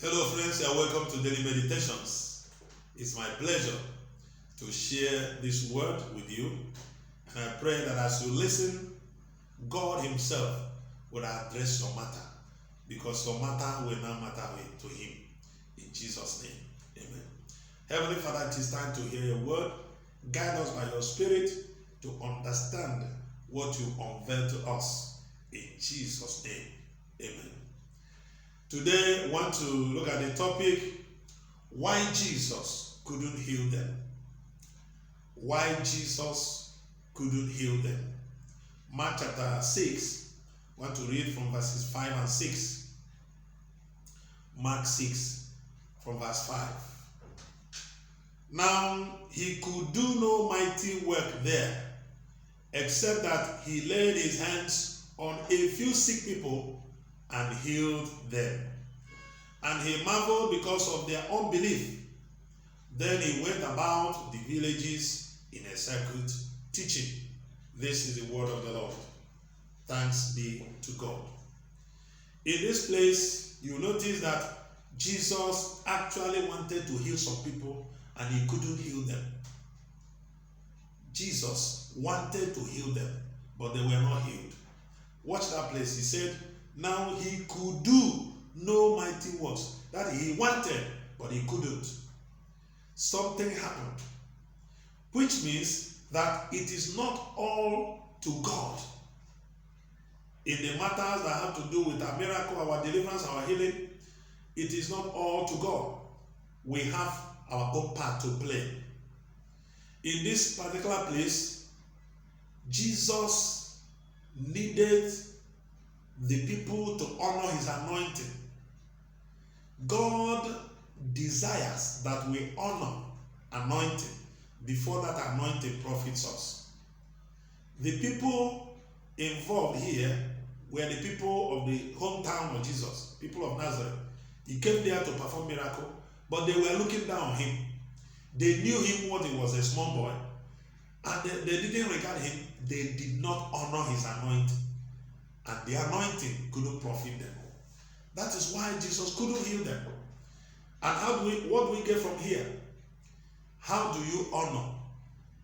Hello, friends, and welcome to Daily Meditations. It's my pleasure to share this word with you, and I pray that as you listen, God Himself will address your matter, because your matter will now matter to Him. In Jesus' name, amen. Heavenly Father, it is time to hear your word. Guide us by your Spirit to understand what you unveil to us. In Jesus' name, amen. Today, I want to look at the topic, why Jesus couldn't heal them. Why Jesus couldn't heal them. Mark chapter 6, I want to read from verses 5 and 6. Mark 6, from verse 5. Now, he could do no mighty work there, except that he laid his hands on a few sick people and healed them. And he marveled because of their unbelief. Then he went about the villages in a circuit teaching. This is the word of the Lord. Thanks be to God. In this place, you notice that Jesus actually wanted to heal some people and he couldn't heal them. Jesus wanted to heal them, but they were not healed. Watch that place. He said, now he could do no mighty works. That he wanted, but he couldn't. Something happened, which means that it is not all to God. In the matters that have to do with our miracle, our deliverance, our healing, it is not all to God. We have our own part to play. In this particular place, Jesus needed the people to honor his anointing. God desires that we honor anointing before that anointing profits us. The people involved here were the people of the hometown of Jesus, people of Nazareth. He came there to perform miracle, but they were looking down on him. They knew him when he was a small boy, and they didn't regard him. They did not honor his anointing. And the anointing couldn't profit them. That is why Jesus couldn't heal them. And what do we get from here? How do you honor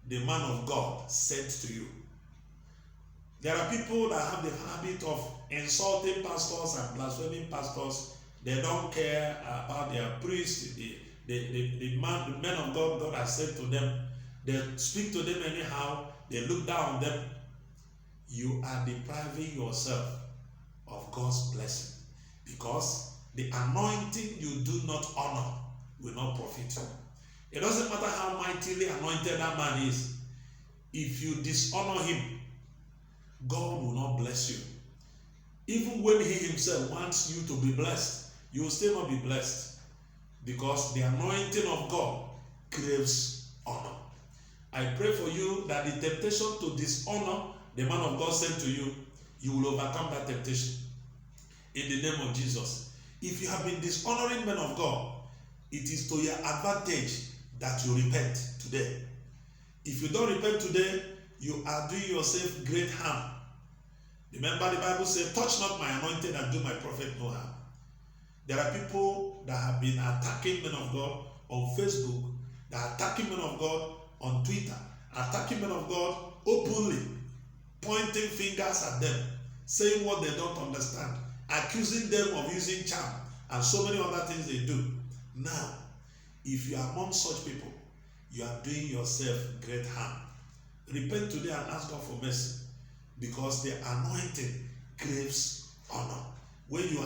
the man of God sent to you? There are people that have the habit of insulting pastors and blaspheming pastors. They don't care about their priest, the men of God God has sent to them. They speak to them anyhow. They look down on them. You are depriving yourself of God's blessing, because the anointing you do not honor will not profit you. It doesn't matter how mightily anointed that man is. If you dishonor him, God will not bless you. Even when he himself wants you to be blessed, you will still not be blessed, because the anointing of God craves honor. I pray for you that the temptation to dishonor the man of God sent to you, you will overcome that temptation in the name of Jesus. If you have been dishonoring men of God, it is to your advantage that you repent today. If you don't repent today, you are doing yourself great harm. Remember, the Bible says, touch not my anointed and do my prophet no harm. There are people that have been attacking men of God on Facebook, that are attacking men of God on Twitter, attacking men of God openly, pointing fingers at them, saying what they don't understand, accusing them of using charm, and so many other things they do. Now, if you are among such people, you are doing yourself great harm. Repent today and ask God for mercy, because the anointing craves honor. When you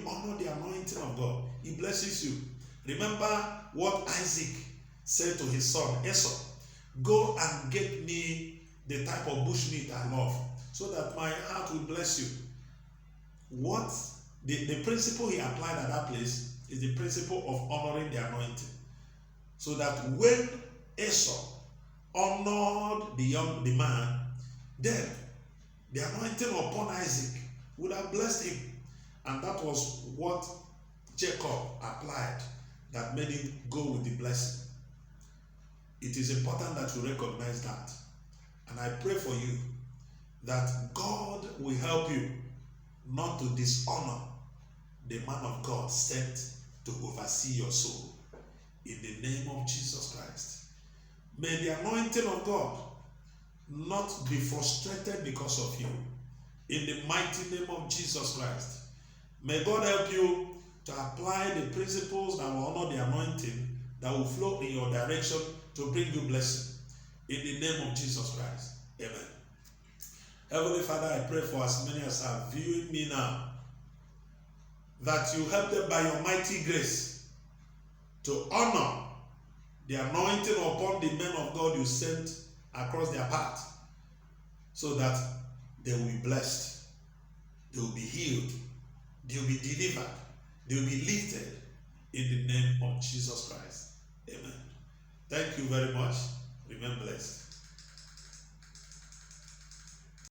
honor the anointing of God, He blesses you. Remember what Isaac said to his son Esau: go and get me the type of bushmeat I love, so that my heart will bless you. What the principle he applied at that place is the principle of honoring the anointing. So that when Esau honored the man, then the anointing upon Isaac would have blessed him. And that was what Jacob applied that made him go with the blessing. It is important that you recognize that. And I pray for you that God will help you not to dishonor the man of God sent to oversee your soul. In the name of Jesus Christ. May the anointing of God not be frustrated because of you. In the mighty name of Jesus Christ. May God help you to apply the principles that will honor the anointing that will flow in your direction to bring you blessing. In the name of Jesus Christ. Amen. Heavenly Father, I pray for as many as are viewing me now, that you help them by your mighty grace to honor the anointing upon the men of God you sent across their path, so that they will be blessed, they will be healed, they will be delivered, they will be lifted in the name of Jesus Christ. Amen. Thank you very much. Remain blessed.